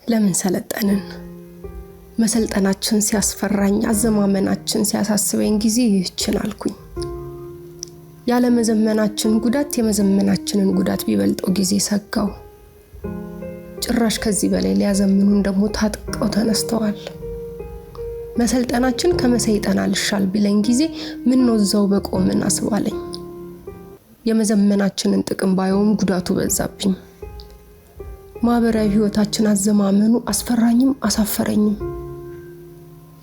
ለምን ሰለጠንን? መሰልጠናችን ሲያስፈራኝ አዘማመናችን ሲያሳስበኝ ጊዜ ይህችን አልኩኝ። ያለ መዘመናችን ጉዳት የመዘመናችንን ጉዳት ቢበልጠው ጊዜ ሰጋው። ጭራሽ ከዚህ በላይ ሊያዘምኑን ደግሞ ታጥቀው ተነስተዋል። መሰልጠናችን ከመሰይጠን አልሻል ቢለኝ ጊዜ ምን ነው እዛው በቆምን አስባለኝ። የመዘመናችንን ጥቅም ባየውም ጉዳቱ በዛብኝ። ማህበራዊ ህይወታችን አዘማመኑ አስፈራኝም አሳፈረኝም።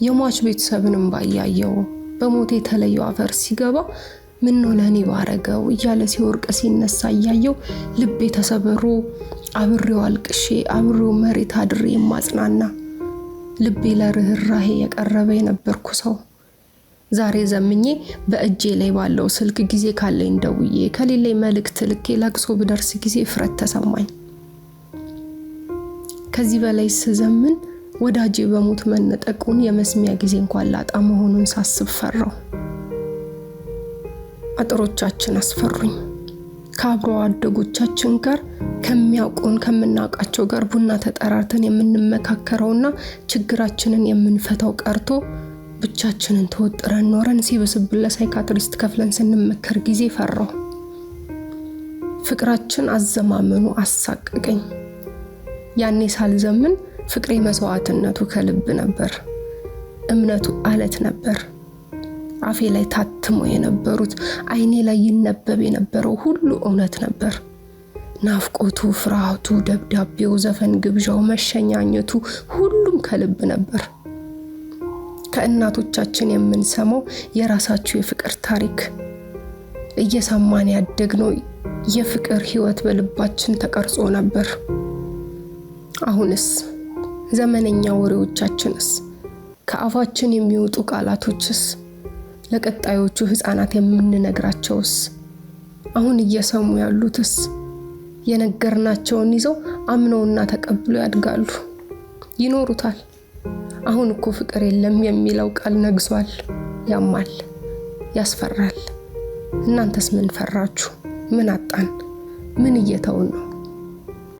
የሟች ቤተሰብንም ባያየው በሞት የተለየው አፈር ሲገባ ምን ነው ለኔ ባረገው እያለ ሲወርቅ ሲነሳ ያየው ልቤ ተሰበሮ አብሬው አልቅሼ አብሬው መሬት አድሬ ማጽናና ልቤ ለርህራሄ የቀረበ የነበርኩ ሰው ዛሬ ዘምኜ በእጄ ላይ ባለው ስልክ ጊዜ ካለኝ ደውዬ ከሌለኝ መልእክት ልኬ ለቅሶ ብደርስ ጊዜ ፍረት ተሰማኝ። ከዚህ በላይ ስዘምን ወዳጄ በሞት መነጠቁን የመስሚያ ጊዜ እንኳን ላጣ መሆኑን ሳስብ ፈራው። አጥሮቻችን አስፈሩኝ። ከአብሮ አደጎቻችን ጋር ከሚያውቁን ከምናውቃቸው ጋር ቡና ተጠራርተን የምንመካከረውና ችግራችንን የምንፈታው ቀርቶ ብቻችንን ተወጥረን ኖረን ሲበስብለ ሳይካትሪስት ከፍለን ስንመከር ጊዜ ፈራው። ፍቅራችን አዘማመኑ አሳቀቀኝ። ያኔ ሳልዘምን ፍቅሬ መስዋዕትነቱ ከልብ ነበር። እምነቱ አለት ነበር። አፌ ላይ ታትሞ የነበሩት አይኔ ላይ ይነበብ የነበረው ሁሉ እውነት ነበር። ናፍቆቱ፣ ፍርሃቱ፣ ደብዳቤው፣ ዘፈን ግብዣው፣ መሸኛኘቱ ሁሉም ከልብ ነበር። ከእናቶቻችን የምንሰማው የራሳቸው የፍቅር ታሪክ እየሰማን ያደግነው የፍቅር ህይወት በልባችን ተቀርጾ ነበር። አሁንስ ዘመነኛ ወሬዎቻችንስ ከአፋችን የሚወጡ ቃላቶችስ ለቀጣዮቹ ህፃናት የምንነግራቸውስ አሁን እየሰሙ ያሉትስ የነገርናቸውን ይዘው አምነውና ተቀብለው ያድጋሉ፣ ይኖሩታል። አሁን እኮ ፍቅር የለም የሚለው ቃል ነግሷል። ያማል፣ ያስፈራል። እናንተስ ምን ፈራችሁ? ምን አጣን? ምን እየተውን ነው?